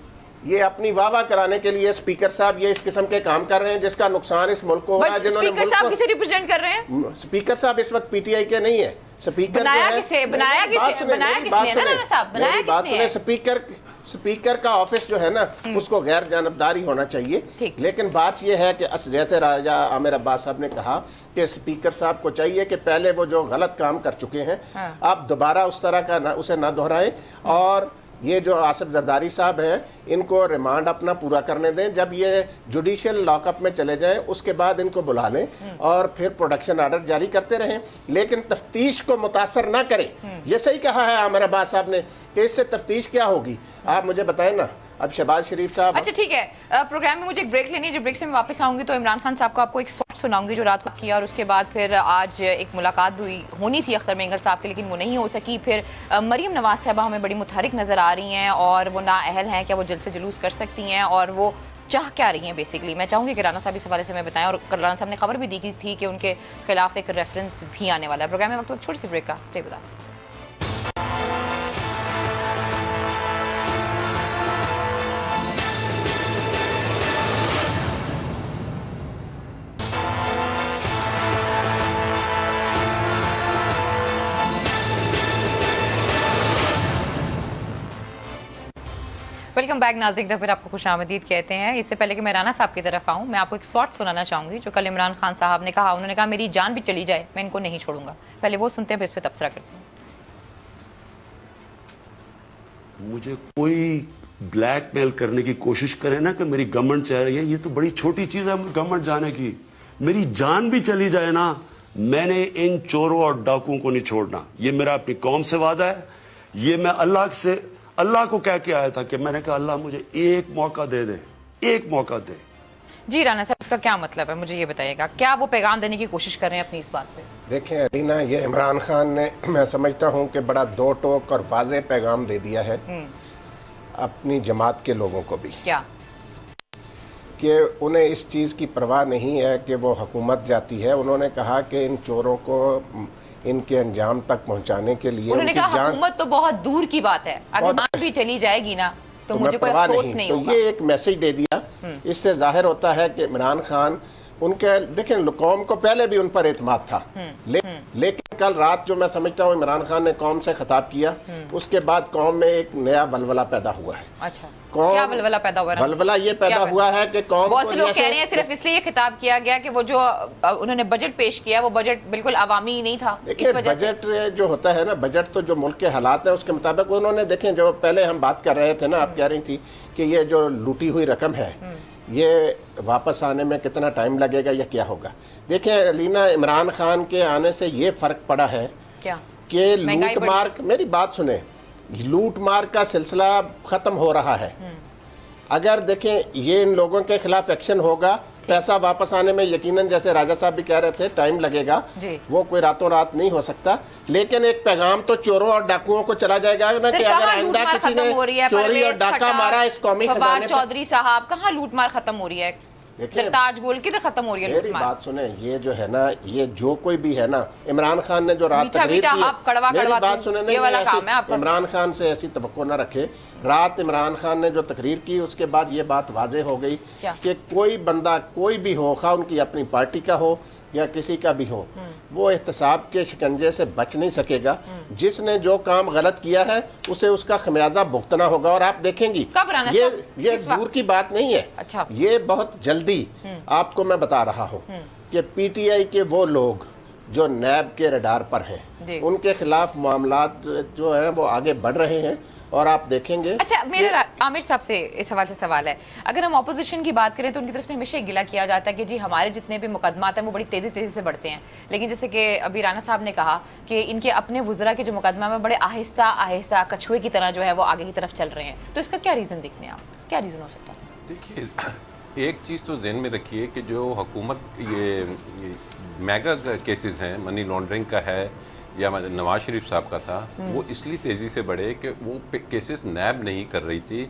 ये अपनी वाह कराने के लिए स्पीकर साहब ये इस किस्म के काम कर रहे हैं जिसका नुकसान इस मुल्क को हो रहा है। जिन्होंने स्पीकर साहब किसे रिप्रेजेंट कर रहे हैं? स्पीकर साहब इस वक्त पीटीआई के नहीं है। स्पीकर बनाया जो है- किसे? नहीं, बनाया मेरी किसे? बात सुने, बनाया मेरी किसने? बात ना, सुने, ना, साहब, बनाया मेरी बात किसने है? सुने। स्पीकर का ऑफिस जो है ना उसको गैर जानबदारी होना चाहिए। ठीक। लेकिन बात यह है कि जैसे राजा आमिर अब्बास साहब ने कहा कि स्पीकर साहब को चाहिए कि पहले वो जो गलत काम कर चुके हैं आप दोबारा उस तरह का उसे ना दोहराएं, और ये जो आसिफ जरदारी साहब हैं इनको रिमांड अपना पूरा करने दें। जब ये जुडिशियल लॉकअप में चले जाएं उसके बाद इनको बुला लें और फिर प्रोडक्शन ऑर्डर जारी करते रहें, लेकिन तफ्तीश को मुतासर ना करें। ये सही कहा है आमिर अब्बास साहब ने कि इससे तफ्तीश क्या होगी। आप मुझे बताएं ना, अब शहबाज शरीफ साहब। अच्छा ठीक है, प्रोग्राम में मुझे एक ब्रेक लेनी है। जब ब्रेक से मैं वापस आऊंगी तो इमरान खान साहब को आपको एक शॉट सुनाऊंगी जो रात को किया, और उसके बाद फिर आज एक मुलाकात भी होनी थी अख्तर मेंगल साहब की, लेकिन वो नहीं हो सकी। फिर मरीम नवाज साहबा हमें बड़ी मुतहरिक नज़र आ रही हैं और वो नाअहल हैं, क्या वो जल्द से जुलूस कर सकती हैं और वो चाह क्या रही हैं बेसिकली। मैं चाहूँगी कि राना साहब इस हवाले से मैं बताएं, और राना साहब ने खबर भी दी थी कि उनके खिलाफ एक रेफरेंस भी आने वाला है। प्रोग्राम में वक्त एक छोटी सी ब्रेक का, stay with us. Welcome back नाज़रीन, फिर आपको खुशामदीद कहते हैं। इससे पहले कि मैं राना साहब की तरफ आऊँ, मैं आपको एक शॉट सुनाना चाहूँगी जो कल इमरान खान साहब ने कहा। उन्होंने कहा मेरी जान भी चली जाए मैं इनको नहीं छोड़ूंगा। पहले वो सुनते हैं, फिर इस पर तबसरा करते हैं। मुझे कोई ब्लैकमेल करने की कोशिश करे ना कि मेरी गवर्नमेंट चाह रही है, ये तो बड़ी छोटी चीज है गवर्नमेंट जाने की। मेरी जान भी चली जाए ना, मैंने इन चोरों और डाकुओं को नहीं छोड़ना। ये मेरा अपनी कौम से वादा है। ये मैं अल्लाह को कह के आया था कि मैंने कहा अल्लाह मुझे एक मौका दे दे, एक मौका दे। जी राना साहब, इसका क्या मतलब है मुझे ये बताइएगा? क्या वो पैगाम देने की कोशिश कर रहे हैं अपनी इस बात पे? देखें अरीना, ये इमरान खान ने मैं समझता हूँ कि बड़ा दो टोक और वाज़ेह पैगाम दे दिया है अपनी जमात के लोगों को भी, क्या कि उन्हें इस चीज़ की परवाह नहीं है कि वो हुकूमत जाती है। उन्होंने कहा कि इन चोरों को इनके अंजाम तक पहुंचाने के लिए उन्होंने उनकी कहा जान हुकूमत तो बहुत दूर की बात है, अगर बहुत- जान भी चली जाएगी ना तो मैं मुझे कोई परवाह अफसोस नहीं तो होगा। ये एक मैसेज दे दिया। इससे जाहिर होता है कि इमरान खान उनके, देखें कौम को पहले भी उन पर एतमाद था, लेकिन कल रात जो मैं समझता हूँ इमरान खान ने कौम से खिताब किया, उसके बाद कौम में एक नया वलवला पैदा हुआ है। अच्छा, कौम- क्या वलवला पैदा हुआ है? वलवला ये पैदा हुआ है कि कौम बहुत को से लोग जैसे- कह रहे हैं सिर्फ इसलिए ये खिताब किया गया कि वो जो उन्होंने बजट पेश किया वो बजट बिल्कुल अवामी नहीं था। देखिए इस वजह से बजट जो होता है ना, बजट तो जो मुल्क के हालात हैं उसके मुताबिक उन्होंने, देखें जो पहले हम बात कर रहे थे ना, आप कह रही थी कि ये जो लूटी हुई रकम है ये वापस आने में कितना टाइम लगेगा या क्या होगा। देखें अलीना, इमरान खान के आने से ये फ़र्क पड़ा है क्या कि महंगाई लूट बढ़ी। मार, मेरी बात सुने, लूट मार का सिलसिला ख़त्म हो रहा है। अगर देखें ये इन लोगों के खिलाफ एक्शन होगा, पैसा वापस आने में यकीनन, जैसे राजा साहब भी कह रहे थे, टाइम लगेगा, जी। वो कोई रातों रात नहीं हो सकता। लेकिन एक पैगाम तो चोरों और डाकुओं को चला जाएगा ना कि अगर आइंदा किसी ने चोरी और डाका मारा इस कौमी खजाने पर। चौधरी साहब, कहाँ लूटमार खत्म हो रही है? देखिए, सरताज गोल किधर खत्म हो रही है मेरी लूटमार? बात सुने, ये जो है ना, ये जो कोई भी है ना, इमरान खान ने जो रात मीठा तकरीर मीठा की, आप कड़वा मेरी कड़वा बात दूं, सुने, ये नहीं वाला ऐसी- काम है आपका। इमरान खान से ऐसी तवक्को न रखे। रात इमरान खान ने जो तकरीर की उसके बाद ये बात वाजे हो गई क्या? कि कोई बंदा कोई भी हो, खा उनकी अपनी पार्टी का हो या किसी का भी हो, वो एहतसाब के शिकंजे से बच नहीं सकेगा। जिसने जो काम गलत किया है उसे उसका खमियाजा भुगतना होगा। और आप देखेंगी कब राना ये साहब? ये इस वक्त? दूर की बात नहीं है। अच्छा। ये बहुत जल्दी आपको मैं बता रहा हूँ कि पीटीआई के वो लोग जो नैब के रडार पर जी। हैं, उनके खिलाफ मामलात जो हैं वो आगे बढ़ रहे हैं। और आप देखेंगे। अच्छा, मेरा आमिर साहब से इस हवाले से सवाल है, अगर हम ऑपोजिशन की बात करें तो उनकी तरफ से हमेशा गिला किया जाता है कि जी हमारे जितने भी मुकदमात हैं वो बड़ी तेजी से बढ़ते हैं, लेकिन जैसे कि अभी राना साहब ने कहा कि इनके अपने वुज़रा के जो मुकदमा में बड़े आहिस्ता आहिस्ता कछुए की तरह जो है वो आगे की तरफ चल रहे हैं। तो इसका क्या रीज़न देखते हैं आप, क्या रीज़न हो सकता है? देखिए, एक चीज़ तो जहन में रखिए कि जो हुकूमत ये मेगा केसेस हैं, मनी लॉन्ड्रिंग का है या नवाज शरीफ साहब का था, वो इसलिए तेज़ी से बढ़े कि वो केसेस नैब नहीं कर रही थी,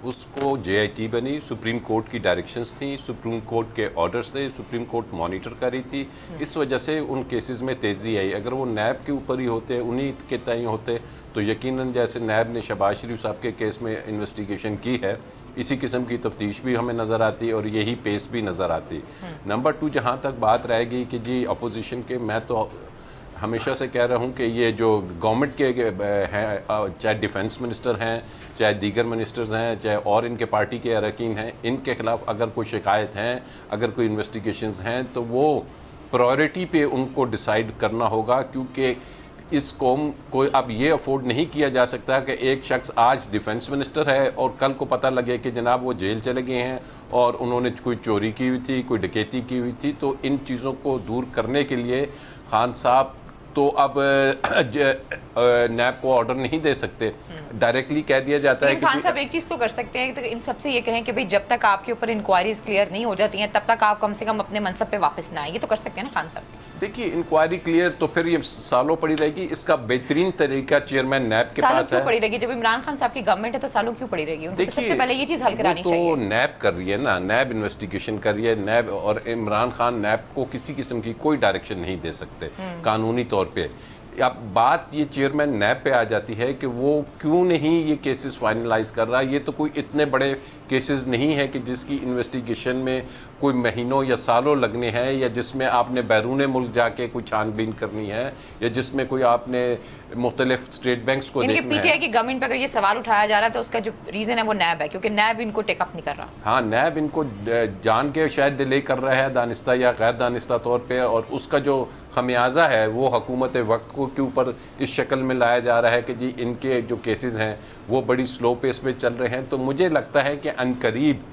उसको जेआईटी बनी, सुप्रीम कोर्ट की डायरेक्शंस थी, सुप्रीम कोर्ट के ऑर्डर्स थे, सुप्रीम कोर्ट मॉनिटर कर रही थी, इस वजह से उन केसेस में तेज़ी आई। अगर वो नैब के ऊपर ही होते, उन्हीं के तय होते, तो यकीनन जैसे नैब ने शहबाज शरीफ साहब के केस में इन्वेस्टिगेशन की है, इसी किस्म की तफ्तीश भी हमें नज़र आती और यही पेस भी नज़र आती। नंबर 2, जहाँ तक बात रहेगी कि जी अपोजिशन के, मैं तो हमेशा से कह रहा हूँ कि ये जो गवर्नमेंट के हैं, चाहे डिफेंस मिनिस्टर हैं, चाहे दीगर मिनिस्टर्स हैं, चाहे और इनके पार्टी के अरकान हैं, इनके खिलाफ अगर कोई शिकायत हैं, अगर कोई इन्वेस्टिगेशंस हैं, तो वो प्रायोरिटी पे उनको डिसाइड करना होगा। क्योंकि इस कौम को अब ये अफोर्ड नहीं किया जा सकता कि एक शख्स आज डिफेंस मिनिस्टर है और कल को पता लगे कि जनाब वो जेल चले गए हैं और उन्होंने कोई चोरी की हुई थी, कोई डकैती की हुई थी। तो इन चीज़ों को दूर करने के लिए खान साहब तो अब नैब को ऑर्डर नहीं दे सकते, डायरेक्टली कह दिया जाता है कि खान साहब एक चीज तो कर सकते हैं कि इन सबसे ये कहें कि भाई जब तक आपके ऊपर इंक्वायरीज क्लियर नहीं हो जाती हैं तब तक आप कम से कम अपने मनसब पे वापस ना आए, ये तो कर सकते हैं ना खान साहब। देखिए, इंक्वायरी क्लियर तो फिर ये सालों पड़ी रहेगी। इसका बेहतरीन तरीका चेयरमैन नैब के पास है। पड़ी रहेगी जब इमरान खान साहब की गवर्नमेंट है तो सालों क्यों पड़ी रहेगी? उनको तो सबसे पहले ये चीज हल करानी चाहिए। तो नैब कर रही है ना, नैब इन्वेस्टिगेशन कर रही है, नैब, और इमरान खान नैब को किसी किस्म की कोई डायरेक्शन नहीं दे सकते कानूनी तौर पे। अब बात ये चेयरमैन नैब पे आ जाती है कि वो क्यों नहीं ये केसेस फाइनलाइज कर रहा। ये तो कोई इतने बड़े केसेस नहीं है कि जिसकी इन्वेस्टिगेशन में कोई महीनों या सालों लगने हैं, या जिसमें आपने बैरून मुल्क जाके कोई छानबीन करनी है, या जिसमें कोई आपने मुख्तलिफ स्टेट बैंक्स को देखना है। पीटीआई की गवर्नमेंट पर अगर ये सवाल उठाया जा रहा है तो उसका जो रीजन है वो नैब है, क्योंकि नैब इनको टेकअप नहीं कर रहा। हाँ, नैब इनको जान के शायद डिले कर रहा है, दानिस्ता या गैर दानिस्ता तौर पे, और उसका जो खमियाजा है वो हुकूमत वक्त को के ऊपर इस शक्ल में लाया जा रहा है कि जी इनके जो केसेस हैं वो बड़ी स्लो पेस पे चल रहे हैं। तो मुझे लगता है कि अनकरीब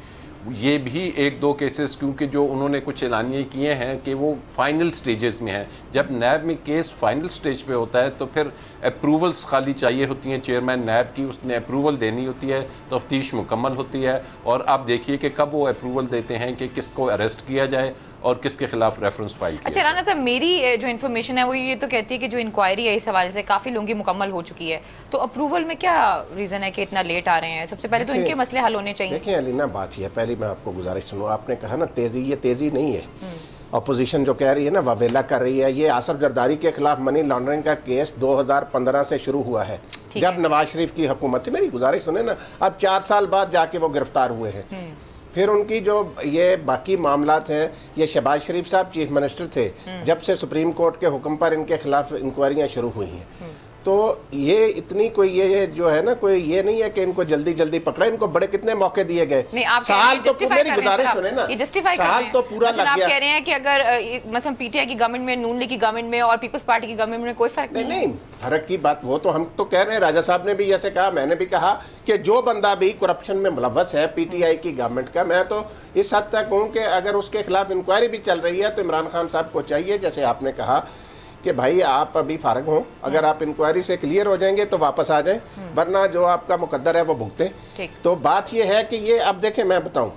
ये भी 1-2 केसेस, क्योंकि जो उन्होंने कुछ ऐलानिए किए हैं कि वो फाइनल स्टेजेस में हैं। जब नैब में केस फाइनल स्टेज पे होता है तो फिर अप्रूवल्स खाली चाहिए होती हैं चेयरमैन नैब की, उसने अप्रूवल देनी होती है, तफ्तीश मुकम्मल होती है, और आप देखिए कि कब वो अप्रूवल देते हैं कि किसको अरेस्ट किया जाए और किसके खिलाफ रेफरेंस फाइल किया। अच्छा राना साहब, मेरी जो इन्फॉर्मेशन है वो ये तो कहती है कि जो इंक्वायरी है इस हवाले से काफ़ी लोगों की मुकम्मल हो चुकी है, तो अप्रूवल में क्या रीज़न है कि इतना लेट आ रहे हैं? सबसे पहले तो इनके मसले हल होने चाहिए। देखिए अलीना, बात ये पहली मैं आपको गुजारिश सुनूँ, आपने कहा ना तेज़ी, ये तेज़ी नहीं है। अपोजिशन जो कह रही है ना वावेला कर रही है, ये आसफ जरदारी के खिलाफ मनी लॉन्ड्रिंग का केस 2015 से शुरू हुआ है, जब नवाज शरीफ की हुकूमत थी। मेरी गुजारिश सुने ना, अब 4 साल बाद जाके वो गिरफ्तार हुए हैं। फिर उनकी जो ये बाकी मामलात हैं, ये शहबाज शरीफ साहब चीफ मिनिस्टर थे जब से सुप्रीम कोर्ट के हुक्म पर इनके खिलाफ इंक्वायरियां शुरू हुई हैं। तो ये इतनी कोई ये जो है ना, कोई ये नहीं है कि इनको जल्दी जल्दी पकड़ा, इनको बड़े कितने मौके दिए गए। साल तो मेरी गुजारिश सुने ना, साल तो पूरा लग गया। आप कह रहे हैं कि अगर मतलब पीटीआई की गवर्नमेंट में, नून लीग की गवर्नमेंट में और पीपल्स पार्टी की गवर्नमेंट में कोई फर्क नहीं, फर्क की बात वो तो हम तो कह रहे हैं, राजा साहब ने भी ऐसे कहा, मैंने भी कहा कि जो बंदा भी करप्शन में मुलव्वस है पीटीआई की गवर्नमेंट का, मैं तो इस हद तक हूँ कि अगर उसके खिलाफ इंक्वायरी भी चल रही है तो इमरान खान साहब को चाहिए, जैसे आपने कहा कि भाई आप अभी फारग हो, अगर आप इंक्वायरी से क्लियर हो जाएंगे तो वापस आ जाएं, वरना जो आपका मुकद्दर है वो भुगतें। तो बात ये है कि ये अब देखें, मैं बताऊं,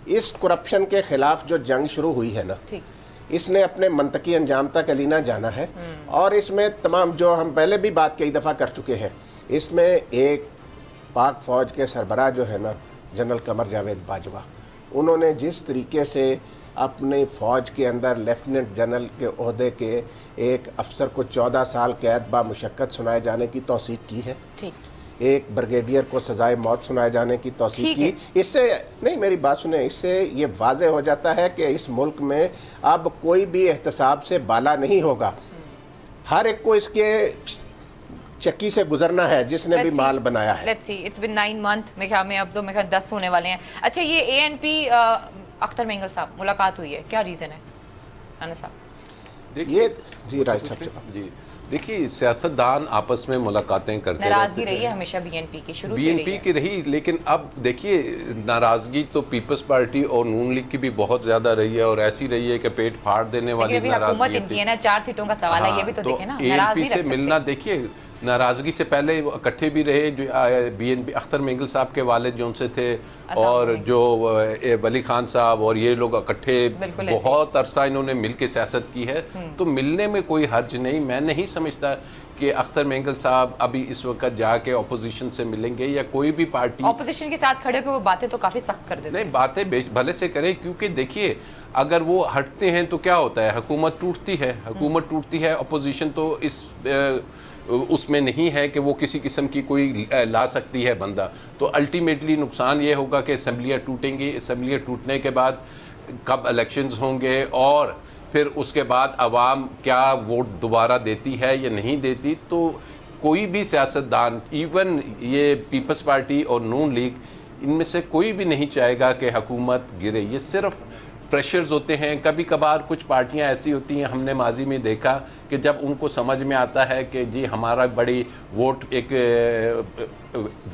इस करप्शन के खिलाफ जो जंग शुरू हुई है ना, इसने अपने मंतकी अंजाम तक अलीना जाना है। और इसमें तमाम जो हम पहले भी बात कई दफ़ा कर चुके हैं, इसमें एक पाक फौज के सरबराह जो है ना जनरल कमर जावेद बाजवा, उन्होंने जिस तरीके से अपने फ़ौज के अंदर लेफ्टिनेंट जनरल के ओहदे के एक अफसर को 14 साल कैद बा मुशक्कत सुनाए जाने की तौसीक की है, एक ब्रिगेडियर को सजाए मौत सुनाए जाने की तौसीक ठीक की। इससे नहीं, मेरी बात सुने, इससे ये वाज़े हो जाता है कि इस मुल्क में अब कोई भी एहतसाब से बाला नहीं होगा। हर एक को इसके चक्की से गुजरना है जिसने भी माल बनाया है। Let's see, it's been 9 month, मेरे ख्याल में अब तो मेरे ख्याल 10 होने वाले हैं। अच्छा, ये ANP अख्तर मेंगल साहब मुलाकात हुई है, क्या रीज़न है राना साहब? ये जी राय साहब से बात। जी देखिए, सियासतदान आपस में मुलाकातें करते नाराजगी रहते रही है हैं। हमेशा BNP की, शुरू से रही BNP है। की रही, लेकिन अब देखिए नाराजगी तो पीपल्स पार्टी और नून लीग की भी बहुत ज्यादा रही है और ऐसी रही है कि पेट फाड़ देने वाली लेकिन अभी हुकूमत नाराजगी इनकी थी। है ना, 4 सीटों का सवाल है, ये भी तो देखे ना, नाराज ANP नहीं से रख सकते। मिलना, देखिए नाराजगी से पहले वो इकट्ठे भी रहे, जो BNP अख्तर मेंगल साहब के वालिद जो उनसे थे और जो वली खान साहब और ये लोग इकट्ठे बिल्कुल ऐसे। बहुत अरसा इन्होंने मिल के सियासत की है, तो मिलने में कोई हर्ज नहीं। मैं नहीं समझता कि अख्तर मेंगल साहब अभी इस वक्त जाके अपोजिशन से मिलेंगे या कोई भी पार्टी ऑपोजिशन के साथ खड़े होकर वो बातें तो काफी सख्त कर देते हैं। नहीं, बातें भले से करें, क्योंकि देखिए अगर वो हटते हैं तो क्या होता है, हुकूमत टूटती है, हुकूमत टूटती है, अपोजिशन तो इस उसमें नहीं है कि वो किसी किस्म की कोई ला सकती है बंदा। तो अल्टीमेटली नुकसान ये होगा कि असम्बलियाँ टूटेंगी, असम्बलियाँ टूटने के बाद कब इलेक्शंस होंगे और फिर उसके बाद आवाम क्या वोट दोबारा देती है या नहीं देती। तो कोई भी सियासतदान, इवन ये पीपल्स पार्टी और नून लीग, इनमें से कोई भी नहीं चाहेगा कि हुकूमत गिरे। ये सिर्फ प्रेशर्स होते हैं। कभी कभार कुछ पार्टियां ऐसी होती हैं, हमने माजी में देखा कि जब उनको समझ में आता है कि जी हमारा बड़ी वोट एक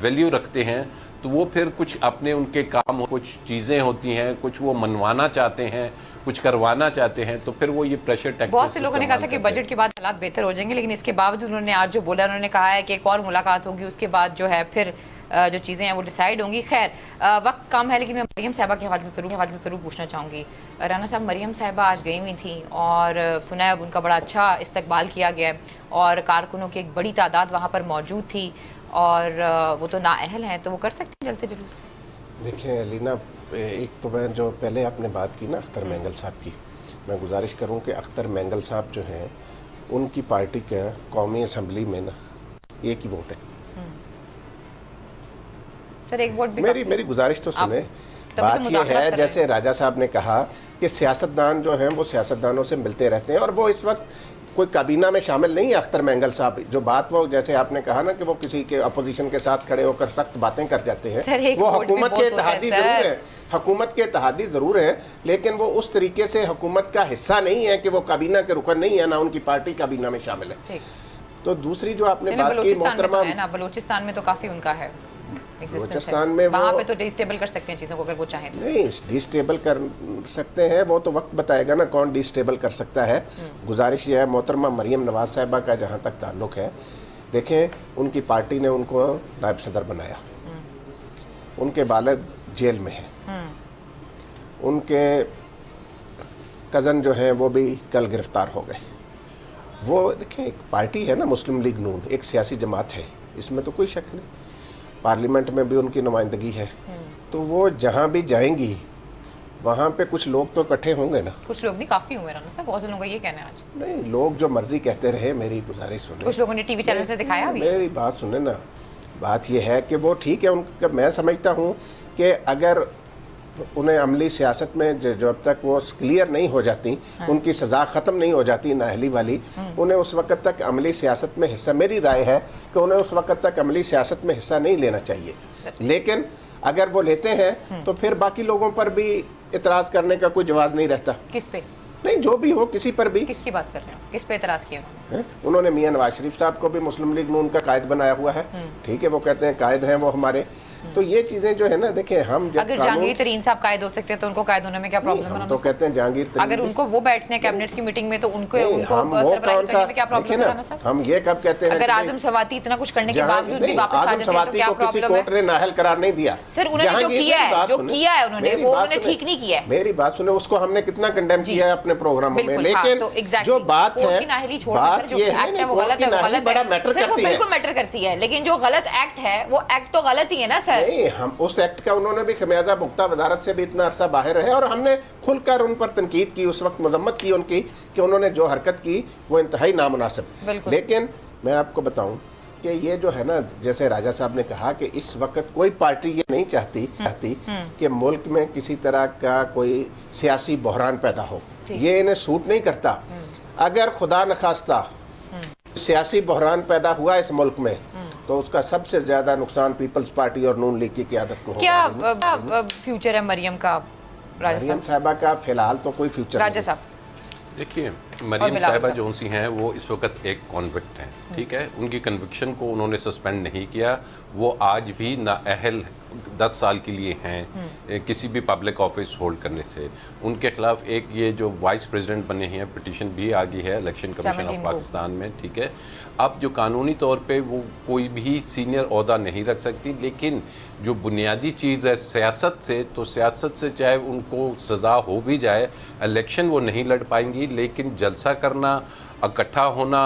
वैल्यू रखते हैं, तो वो फिर कुछ अपने उनके काम, कुछ चीज़ें होती हैं, कुछ वो मनवाना चाहते हैं, कुछ करवाना चाहते हैं, तो फिर वो ये प्रेशर टैक्टिक्स बहुत से लोगों ने कहा था कि बजट के बाद हालात बेहतर हो जाएंगे, लेकिन इसके बावजूद उन्होंने आज जो बोला, उन्होंने कहा है कि एक और मुलाकात होगी, उसके बाद जो है फिर जो चीज़ें हैं वो डिसाइड होंगी। खैर वक्त कम है, लेकिन मैं मरियम साहिबा के हवाले से ज़रूर पूछना चाहूँगी। राना साहब, मरियम साहिबा आज गई हुई थी और सुना है उनका बड़ा अच्छा इस्तकबाल किया गया है और कारकुनों की एक बड़ी तादाद वहाँ पर मौजूद थी और वो तो नाअहल हैं, तो वो कर सकते हैं जल्द से जल्द। देखिए अलीना, एक तो मैं जो पहले आपने बात की ना अख्तर मेंगल साहब की, मैं गुजारिश करूं कि अख्तर मेंगल साहब जो हैं उनकी पार्टी के कौमी असम्बली में ना एक ही वोट है। सर एक वोट भी मेरी गुजारिश तो सुने। तभी तो बात यह मुज़ाकरात है, कर रहे हैं। जैसे राजा साहब ने कहा कि सियासतदान जो हैं वो सियासतदानों से मिलते रहते हैं और वो इस वक्त कोई काबीना में शामिल नहीं है अख्तर मेंगल साहब। जो बात वो जैसे आपने कहा ना कि वो किसी के अपोजिशन के साथ खड़े होकर सख्त बातें कर जाते सर, हैं, एक वो वोट भी हुकूमत बहुत के होता है, इत्तेहादी सर। जरूर है, हुकूमत के इत्तेहादी जरूर है, लेकिन वो उस तरीके से हुकूमत का हिस्सा नहीं है कि वो काबीना के रुकन नहीं है, ना उनकी पार्टी काबीना में शामिल है। ठीक। तो दूसरी जो आपने चलिए, बात की बलूचिस्तान में तो मोहतरमा, है ना, बलूचिस्तान में तो काफ़ी उनका है बलूचिस्तान में वहाँ वो- पे तो डिस्टेबल कर सकते हैं चीज़ों को अगर वो चाहें तो। नहीं डिस्टेबल कर सकते हैं, वो तो वक्त बताएगा ना कौन डिस्टेबल कर सकता है। गुजारिश ये है, मोहतरमा मरियम नवाज साहिबा का जहाँ तक ताल्लुक है, देखें उनकी पार्टी ने उनको नायब सदर बनाया, उनके बालग जेल में हैं, उनके कज़न जो हैं वो भी कल गिरफ्तार हो गए। वो देखें एक पार्टी है ना मुस्लिम लीग नून, एक सियासी जमात है, इसमें तो कोई शक नहीं, पार्लियामेंट में भी उनकी नुमाइंदगी है, तो वो जहाँ भी जाएंगी वहाँ पे कुछ लोग तो इकट्ठे होंगे ना। कुछ लोग नहीं, काफ़ी हुए राना साहब, बहुत से लोगों का ये कहना है आज। नहीं, लोग जो मर्जी कहते रहे, मेरी गुजारिश सुने, कुछ लोगों ने टीवी चैनल से दिखाया भी। मेरी बात सुने ना। बात यह है कि वो ठीक है, उनका मैं समझता हूँ कि अगर उन्हें अमली सियासत में जब तक वो क्लियर नहीं हो जाती, उनकी सज़ा ख़त्म नहीं हो जाती नाअहली वाली, उन्हें उस वक़्त तक अमली सियासत में हिस्सा, मेरी राय है कि उन्हें उस वक़्त तक अमली सियासत में हिस्सा नहीं लेना चाहिए। लेकिन अगर वो लेते हैं तो फिर बाकी लोगों पर भी इतराज़ करने का कोई जवाब नहीं रहता। किस पे? नहीं, जो भी हो, किसी पर भी। किसकी बात कर रहे हो, किस पे इतराज़ किया उन्होंने? उन्होंने मियां नवाज शरीफ साहब को भी मुस्लिम लीग नून का कायद बनाया हुआ है, ठीक है, वो कहते हैं कायद हैं वो हमारे। तो ये चीजें जो है ना, देखें हम जब अगर जहांगीर तरीन साहब कायद हो सकते हैं तो उनको कायद होने में क्या प्रॉब्लम है? हम तो कहते हैं जहांगीर तरीन अगर उनको वो बैठते हैं कैबिनेट की मीटिंग में तो उनको नहीं, हम वो सरबराही कौन करने सा, में क्या प्रॉब्लम देखिए है ना, राना साहब? हम ये कब कहते हैं अगर कि आजम सवाती इतना कुछ करने के जहां- बावजूद भी नहीं, वापस आ आजम जाते हैं तो सवाती क्या को किसी प्रॉब्लम कोर्ट ने नाअहल करार नहीं दिया। सर, उन्होंने जो जहांगीर, किया मेरी है, बात जो सुने, किया है उन्होंने, मेरी वो बात उन्होंने सुने, ठीक नहीं किया है। मेरी बात सुने, उसको हमने कितना कंडेम किया है अपने प्रोग्राम में, बिल्कुल, हाँ, लेकिन तो exactly, जो बात कोर्ट है, की नाअहली छोड़ बात कर जो ये एक्ट है वो गलत है, वो गलत बड़ा है। मैटर सर, वो करती है। बिल्कुल मैटर करती है, लेकिन जो गलत एक्ट है वो एक्ट तो गलत ही है ना सर। नहीं, हम उस एक्ट का उन्होंने भी खमियाजा भुगता, वजारत से भी इतना अरसा बाहर रहे, और हमने खुलकर उन पर तनकीद की, उस वक्त मजम्मत की उनकी कि उन्होंने जो हरकत की वो इंतहाई नामुनासिब। बिल्कुल। लेकिन मैं आपको बताऊं कि ये जो है ना, जैसे राजा साहब ने कहा कि इस वक्त कोई पार्टी ये नहीं चाहती कि मुल्क में किसी तरह का कोई सियासी बहरान पैदा हो। ये इन्हें सूट नहीं करता। अगर खुदा न खास्ता सियासी बहरान पैदा हुआ इस मुल्क में तो उसका सबसे ज्यादा नुकसान पीपल्स पार्टी और नून लीग की क़यादत को होगा। क्या फ्यूचर है मरियम का? राजा मरियम साहब, साहबा का फिलहाल तो कोई फ्यूचर राजा नहीं। साहब, देखिए, मरियम बिलावल साहिबा का। जो सी हैं वो इस वक्त एक कॉन्विक्ट हैं, ठीक है। उनकी कन्विक्शन को उन्होंने सस्पेंड नहीं किया। वो आज भी नाअहल 10 साल के लिए हैं किसी भी पब्लिक ऑफिस होल्ड करने से। उनके खिलाफ एक ये जो वाइस प्रेसिडेंट बने हैं पिटीशन भी आ गई है इलेक्शन कमीशन 17 ऑफ को। पाकिस्तान में, ठीक है। अब जो कानूनी तौर पे वो कोई भी सीनियर ओहदा नहीं रख सकती, लेकिन जो बुनियादी चीज़ है सियासत से, तो सियासत से चाहे उनको सज़ा हो भी जाए, इलेक्शन वो नहीं लड़ पाएंगी, लेकिन जलसा करना, इकट्ठा होना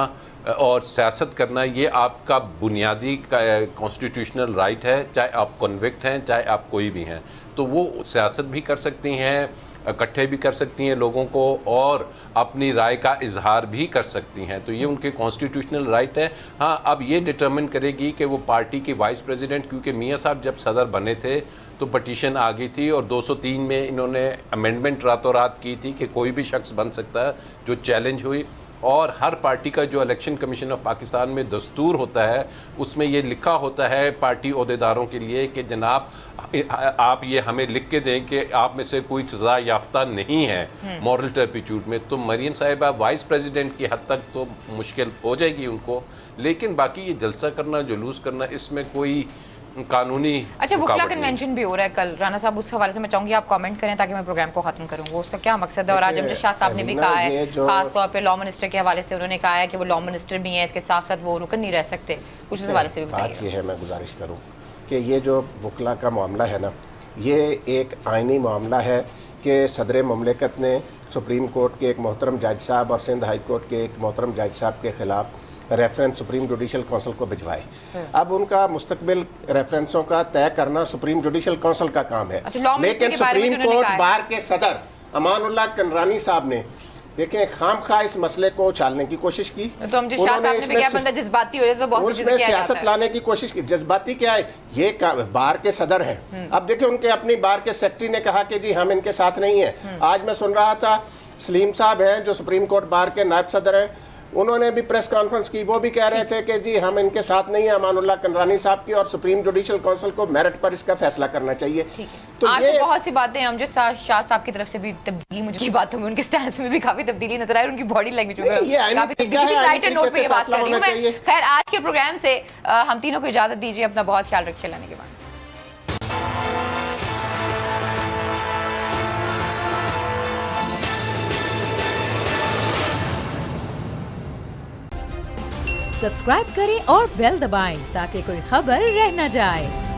और सियासत करना ये आपका बुनियादी कॉन्स्टिट्यूशनल राइट है। चाहे आप कन्विक्ट हैं, चाहे आप कोई भी हैं, तो वो सियासत भी कर सकती हैं, इकट्ठे भी कर सकती हैं लोगों को और अपनी राय का इजहार भी कर सकती हैं। तो ये उनके कॉन्स्टिट्यूशनल राइट है। हाँ, अब ये डिटरमिन करेगी कि वो पार्टी की वाइस प्रेसिडेंट, क्योंकि मियाँ साहब जब सदर बने थे तो पटिशन आ गई थी और 203 में इन्होंने अमेंडमेंट रातों रात की थी कि कोई भी शख्स बन सकता है, जो चैलेंज हुई। और हर पार्टी का जो इलेक्शन कमीशन ऑफ पाकिस्तान में दस्तूर होता है उसमें ये लिखा होता है पार्टी ओहदेदारों के लिए कि जनाब आप ये हमें लिख के दें कि आप में से कोई सज़ा याफ्ता नहीं है मॉरल टर्पिट्यूड में। तो मरियम साहिबा वाइस प्रेसिडेंट की हद तक तो मुश्किल हो जाएगी उनको, लेकिन बाकी ये जलसा करना, जुलूस करना, इसमें कोई कानूनी अच्छा, वकला रुकावट नहीं। कन्वेंशन भी हो रहा है कल। राना साहब, उस हवाले से मैं चाहूंगी आप कमेंट करें ताकि मैं प्रोग्राम को खत्म करूँ। वो उसका क्या मकसद है? और आज देखिए, अमजद शाह साहब ने भी अमीना, कहा ये है, जो- खास तौर पे लॉ मिनिस्टर के हवाले से उन्होंने कहा है कि वो लॉ मिनिस्टर भी हैं, इसके साथ साथ वो रुकन नहीं रह सकते। कुछ इस हवाले से भी बात बताइए। ये है, मैं गुजारिश करूं कि ये जो वकला का मामला है ना, ये एक आइनी मामला है कि सदर ममलिकत ने सुप्रीम कोर्ट के एक मोहतरम जज साहब और सिंध हाई कोर्ट के एक मोहतरम जज साहब के खिलाफ रेफरेंस सुप्रीम जुडिशल काउंसिल को भिजवाए। अब उनका मुस्तकबिल रेफरेंसों का तय करना सुप्रीम जुडिशल काउंसिल का काम है। अच्छा, लॉ मिनिस्टर लेकिन के बारे में सुप्रीम जो उन्होंने कोर्ट कहा है। बार के सदर अमानुल्लाह कनरानी साहब ने देखें खामखा इस मसले को उछालने की कोशिश की। तो अमजद शाह उन्होंने साहब ने भी इसमें क्या, से- बंदा जज्बाती हो जाए तो बहुत सी उसमें चीजें किया सियासत जाता है। लाने की कोशिश की। जज्बाती क्या है, ये बार के सदर हैं। अब देखिए, उनके अपनी बार के सेक्रेटरी ने कहा कि जी हम इनके साथ नहीं हैं। आज मैं सुन रहा था सलीम साहब हैं जो सुप्रीम कोर्ट बार के नायब सदर हैं, उन्होंने भी प्रेस कॉन्फ्रेंस की। वो भी कह रहे थे कि जी हम इनके साथ नहीं हैं अमानुल्लाह कनरानी साहब की, और सुप्रीम जुडिशल काउंसिल को मेरिट पर इसका फैसला करना चाहिए। तो आज ये तो बहुत सी बातें अमजद शाह साहब की तरफ से भी तब्दीली, मुझे की बातों में उनके स्टैंड में भी काफी तब्दीली नजर आई, उनकी बॉडी लैंग्वेज में नहीं, ये आईनी काफी तरीका है, तब्दीली। आईनी लाइटर नोट तरीके पे ये से बात फैसला कर रही हूँ होना मैं। चाहिए। खैर, आज के प्रोग्राम से हम तीनों को इजाजत दीजिए। अपना बहुत ख्याल रखिए। लाने के बाद सब्सक्राइब करें और बेल दबाएं ताकि कोई खबर रह न जाए।